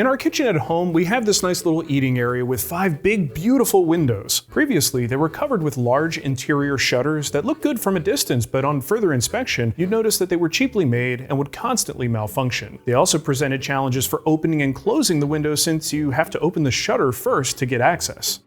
In our kitchen at home, we have this nice little eating area with 5 big, beautiful windows. Previously, they were covered with large interior shutters that look good from a distance, but on further inspection, you'd notice that they were cheaply made and would constantly malfunction. They also presented challenges for opening and closing the window since you have to open the shutter first to get access.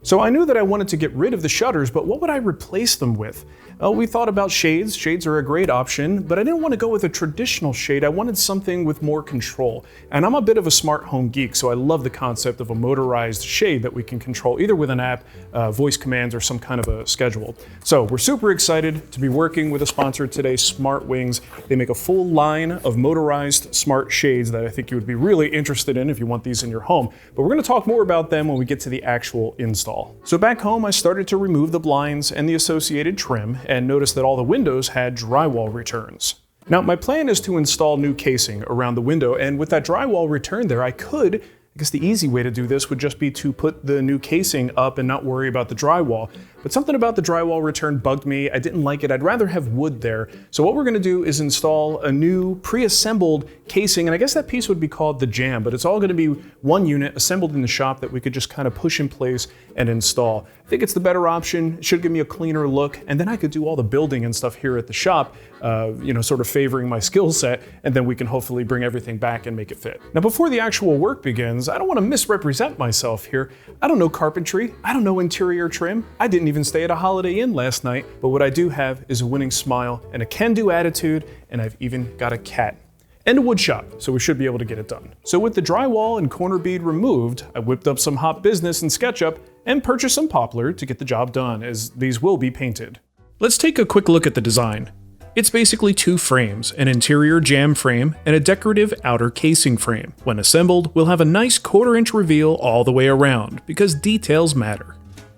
So I knew that I wanted to get rid of the shutters, but what would I replace them with? We thought about shades. Shades are a great option, but I didn't want to go with a traditional shade. I wanted something with more control. And I'm a bit of a smart home geek, so I love the concept of a motorized shade that we can control either with an app, voice commands, or some kind of a schedule. So we're super excited to be working with a sponsor today, SmartWings. They make a full line of motorized smart shades that I think you would be really interested in if you want these in your home. But we're going to talk more about them when we get to the actual install. So back home, I started to remove the blinds and the associated trim, and noticed that all the windows had drywall returns. Now, my plan is to install new casing around the window, and with that drywall return there, I guess the easy way to do this would just be to put the new casing up and not worry about the drywall. But something about the drywall return bugged me. I didn't like it. I'd rather have wood there. So what we're going to do is install a new pre-assembled casing, and I guess that piece would be called the jam, but it's all going to be one unit assembled in the shop that we could just kind of push in place and install. I think it's the better option. It should give me a cleaner look, and then I could do all the building and stuff here at the shop, sort of favoring my skill set, and then we can hopefully bring everything back and make it fit. Now, before the actual work begins, I don't want to misrepresent myself here. I don't know carpentry. I don't know interior trim. I didn't even stay at a Holiday Inn last night, but what I do have is a winning smile and a can-do attitude, and I've even got a cat. And a wood shop, so we should be able to get it done. So with the drywall and corner bead removed, I whipped up some Hot Business and SketchUp and purchased some poplar to get the job done, as these will be painted. Let's take a quick look at the design. It's basically 2 frames, an interior jam frame and a decorative outer casing frame. When assembled, we'll have a nice 1/4 inch reveal all the way around, because details matter.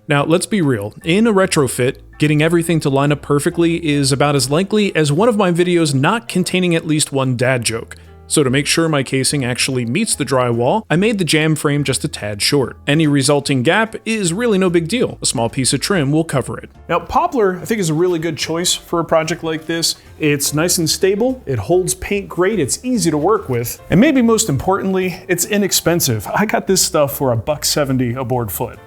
Now, let's be real. In a retrofit, getting everything to line up perfectly is about as likely as one of my videos not containing at least one dad joke. So to make sure my casing actually meets the drywall, I made the jam frame just a tad short. Any resulting gap is really no big deal. A small piece of trim will cover it. Now, poplar, I think, is a really good choice for a project like this. It's nice and stable, it holds paint great, it's easy to work with, and maybe most importantly, it's inexpensive. I got this stuff for $1.70 a board foot.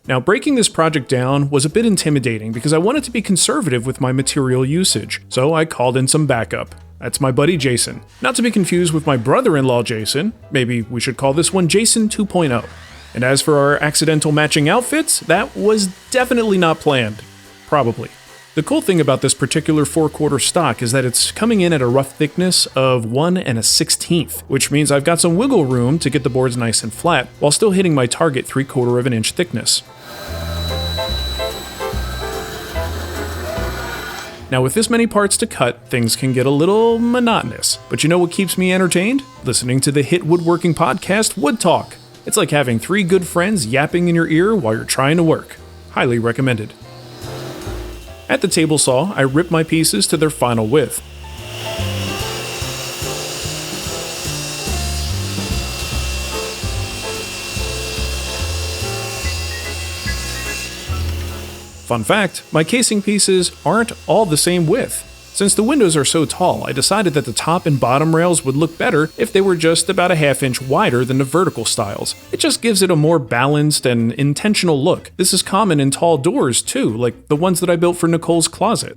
Now, breaking this project down was a bit intimidating because I wanted to be conservative with my material usage, so I called in some backup. That's my buddy Jason. Not to be confused with my brother-in-law Jason. Maybe we should call this one Jason 2.0. And as for our accidental matching outfits, that was definitely not planned. Probably. The cool thing about this particular 4/4 stock is that it's coming in at a rough thickness of 1 1/16, which means I've got some wiggle room to get the boards nice and flat, while still hitting my target 3/4 of an inch thickness. Now, with this many parts to cut, things can get a little monotonous. But you know what keeps me entertained? Listening to the hit woodworking podcast, Wood Talk. It's like having 3 good friends yapping in your ear while you're trying to work. Highly recommended. At the table saw, I ripped my pieces to their final width. Fun fact, my casing pieces aren't all the same width. Since the windows are so tall, I decided that the top and bottom rails would look better if they were just about a 1/2 inch wider than the vertical styles. It just gives it a more balanced and intentional look. This is common in tall doors too, like the ones that I built for Nicole's closet.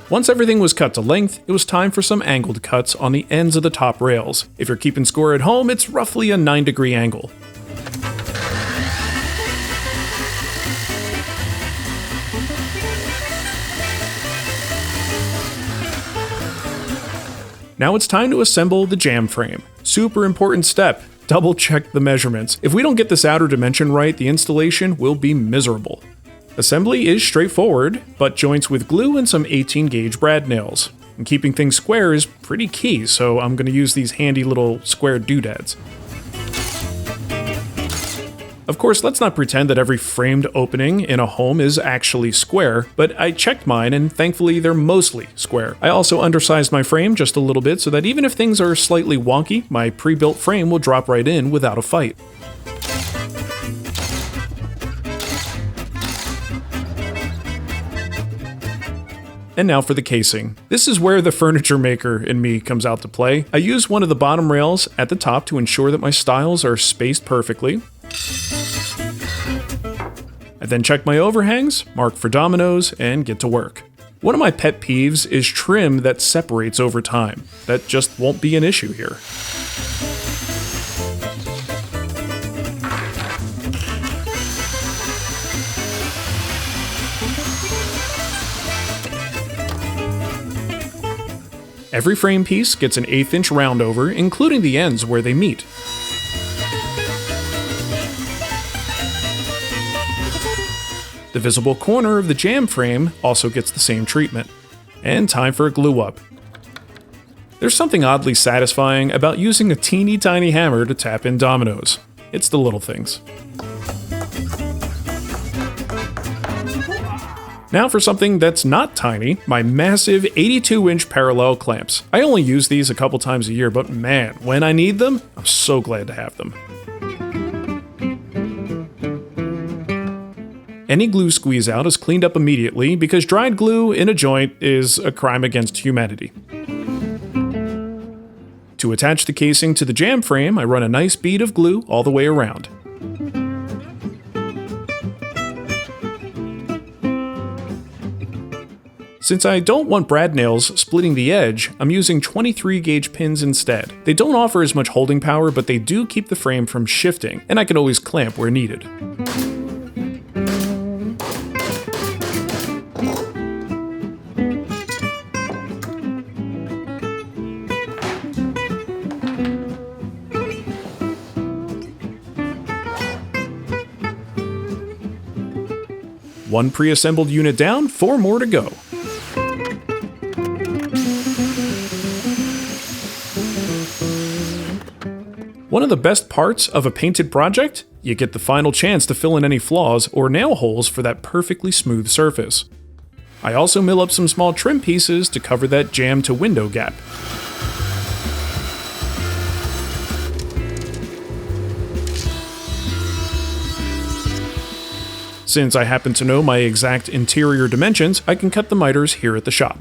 Once everything was cut to length, it was time for some angled cuts on the ends of the top rails. If you're keeping score at home, it's roughly a 9-degree angle. Now it's time to assemble the jam frame. Super important step. Double check the measurements. If we don't get this outer dimension right, the installation will be miserable. Assembly is straightforward, but joints with glue and some 18-gauge brad nails. And keeping things square is pretty key, so I'm going to use these handy little square doodads. Of course, let's not pretend that every framed opening in a home is actually square, but I checked mine and thankfully they're mostly square. I also undersized my frame just a little bit so that even if things are slightly wonky, my pre-built frame will drop right in without a fight. And now for the casing. This is where the furniture maker in me comes out to play. I use one of the bottom rails at the top to ensure that my stiles are spaced perfectly. I then check my overhangs, mark for dominoes, and get to work. One of my pet peeves is trim that separates over time. That just won't be an issue here. Every frame piece gets an 1/8 inch roundover, including the ends where they meet. The visible corner of the jamb frame also gets the same treatment. And time for a glue up. There's something oddly satisfying about using a teeny tiny hammer to tap in dominoes. It's the little things. Now for something that's not tiny, my massive 82-inch parallel clamps. I only use these a couple times a year, but man, when I need them, I'm so glad to have them. Any glue squeeze out is cleaned up immediately because dried glue in a joint is a crime against humanity. To attach the casing to the jamb frame, I run a nice bead of glue all the way around. Since I don't want brad nails splitting the edge, I'm using 23 gauge pins instead. They don't offer as much holding power, but they do keep the frame from shifting, and I can always clamp where needed. One pre-assembled unit down, 4 more to go. One of the best parts of a painted project? You get the final chance to fill in any flaws or nail holes for that perfectly smooth surface. I also mill up some small trim pieces to cover that jamb to window gap. Since I happen to know my exact interior dimensions, I can cut the miters here at the shop.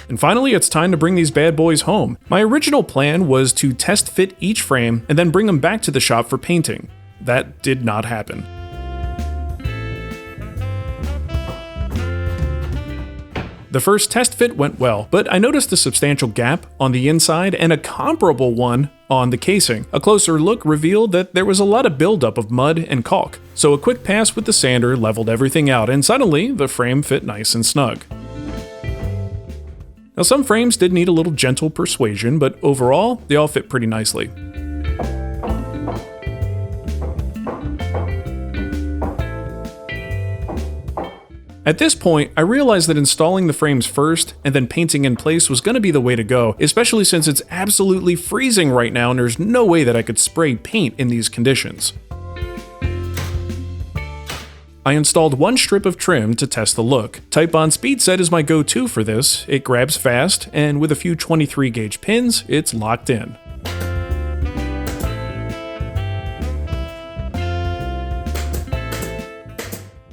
And finally, it's time to bring these bad boys home. My original plan was to test fit each frame and then bring them back to the shop for painting. That did not happen. The first test fit went well, but I noticed a substantial gap on the inside and a comparable one on the casing. A closer look revealed that there was a lot of buildup of mud and caulk, so a quick pass with the sander leveled everything out, and suddenly the frame fit nice and snug. Now some frames did need a little gentle persuasion, but overall, they all fit pretty nicely. At this point, I realized that installing the frames first and then painting in place was going to be the way to go, especially since it's absolutely freezing right now and there's no way that I could spray paint in these conditions. I installed one strip of trim to test the look. Type-on speed set is my go-to for this. It grabs fast, and with a few 23 gauge pins, it's locked in.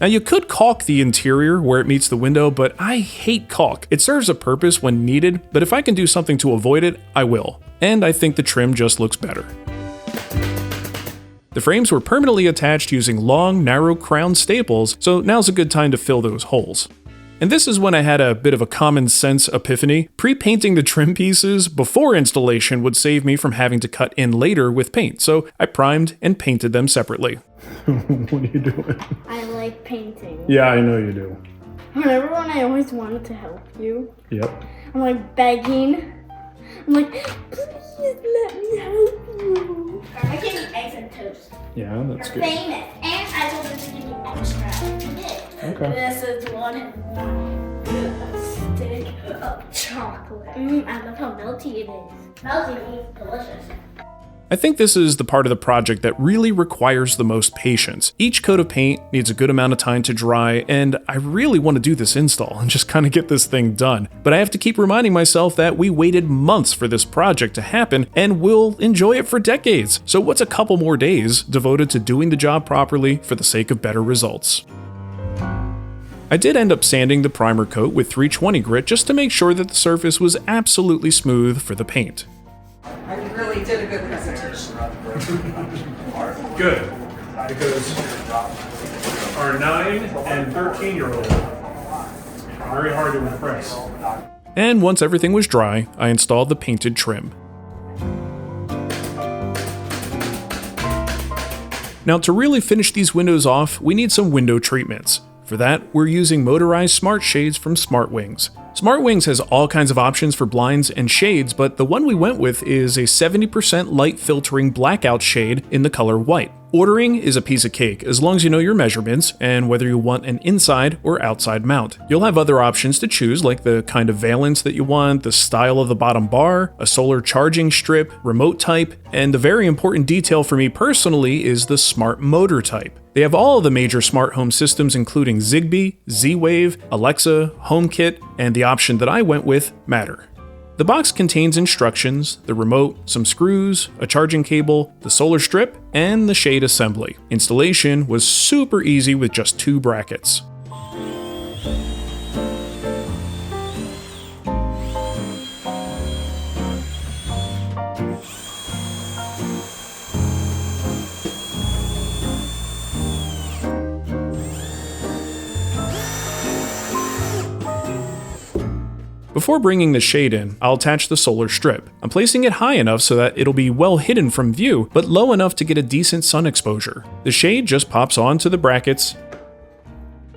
Now you could caulk the interior where it meets the window, but I hate caulk. It serves a purpose when needed, but if I can do something to avoid it, I will. And I think the trim just looks better. The frames were permanently attached using long, narrow crown staples, so now's a good time to fill those holes. And this is when I had a bit of a common sense epiphany. Pre-painting the trim pieces before installation would save me from having to cut in later with paint, so I primed and painted them separately. What are you doing? I like painting. Yeah, I know you do. Remember when I always wanted to help you? Yep. I'm like begging. I'm like, please let me help you. I'm making eggs and toast. Yeah, that's good. Famous. And I told them to give me extra. Okay. This is one stick of chocolate. I love how melty it is. Melty is delicious. I think this is the part of the project that really requires the most patience. Each coat of paint needs a good amount of time to dry, and I really want to do this install and just kind of get this thing done. But I have to keep reminding myself that we waited months for this project to happen, and we'll enjoy it for decades. So what's a couple more days devoted to doing the job properly for the sake of better results? I did end up sanding the primer coat with 320 grit just to make sure that the surface was absolutely smooth for the paint. I really did a good presentation. Good, because our 9 and 13-year-old are very hard to impress. And once everything was dry, I installed the painted trim. Now, to really finish these windows off, we need some window treatments. For that, we're using Motorized Smart Shades from SmartWings. SmartWings has all kinds of options for blinds and shades, but the one we went with is a 70% light filtering blackout shade in the color white. Ordering is a piece of cake, as long as you know your measurements and whether you want an inside or outside mount. You'll have other options to choose, like the kind of valence that you want, the style of the bottom bar, a solar charging strip, remote type, and the very important detail for me personally is the smart motor type. They have all of the major smart home systems including Zigbee, Z-Wave, Alexa, HomeKit, and the option that I went with, Matter. The box contains instructions, the remote, some screws, a charging cable, the solar strip, and the shade assembly. Installation was super easy with just 2 brackets. Before bringing the shade in, I'll attach the solar strip. I'm placing it high enough so that it'll be well hidden from view, but low enough to get a decent sun exposure. The shade just pops onto the brackets,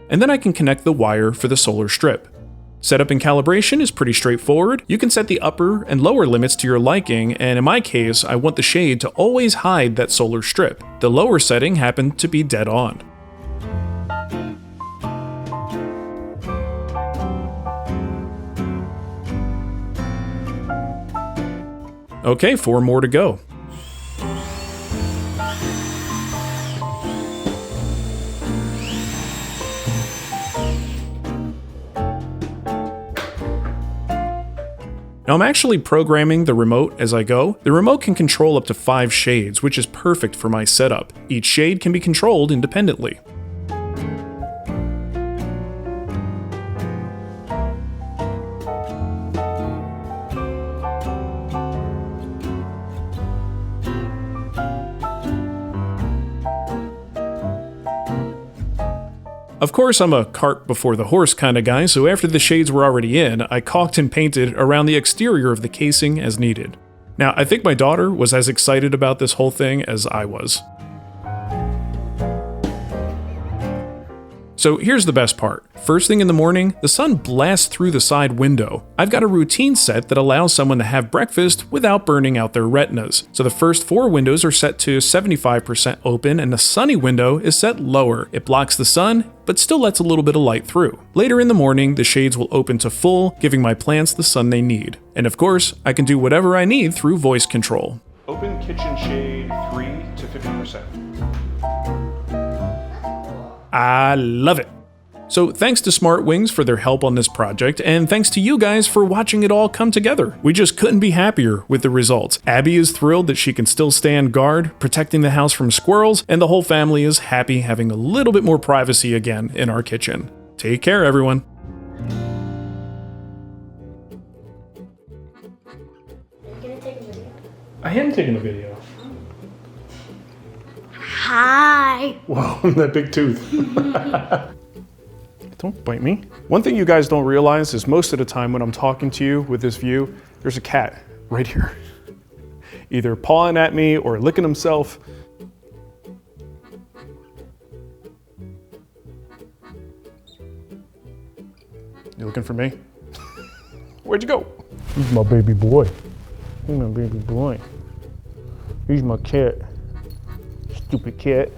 and then I can connect the wire for the solar strip. Setup and calibration is pretty straightforward. You can set the upper and lower limits to your liking, and in my case, I want the shade to always hide that solar strip. The lower setting happened to be dead on. Okay, 4 more to go. Now I'm actually programming the remote as I go. The remote can control up to 5 shades, which is perfect for my setup. Each shade can be controlled independently. Of course, I'm a cart before the horse kind of guy, so after the shades were already in, I caulked and painted around the exterior of the casing as needed. Now, I think my daughter was as excited about this whole thing as I was. So here's the best part. First thing in the morning, the sun blasts through the side window. I've got a routine set that allows someone to have breakfast without burning out their retinas. So the first 4 windows are set to 75% open and the sunny window is set lower. It blocks the sun, but still lets a little bit of light through. Later in the morning, the shades will open to full, giving my plants the sun they need. And of course, I can do whatever I need through voice control. Open kitchen shade 3 to 50%. I love it. So thanks to SmartWings for their help on this project, and thanks to you guys for watching it all come together. We just couldn't be happier with the results. Abby is thrilled that she can still stand guard, protecting the house from squirrels, and the whole family is happy having a little bit more privacy again in our kitchen. Take care, everyone. Are you gonna take a video? I am taking a video. Hi. Whoa, that big tooth. Don't bite me. One thing you guys don't realize is most of the time when I'm talking to you with this view, there's a cat right here. Either pawing at me or licking himself. You looking for me? Where'd you go? He's my baby boy. He's my baby boy. He's my cat. Stupid cat.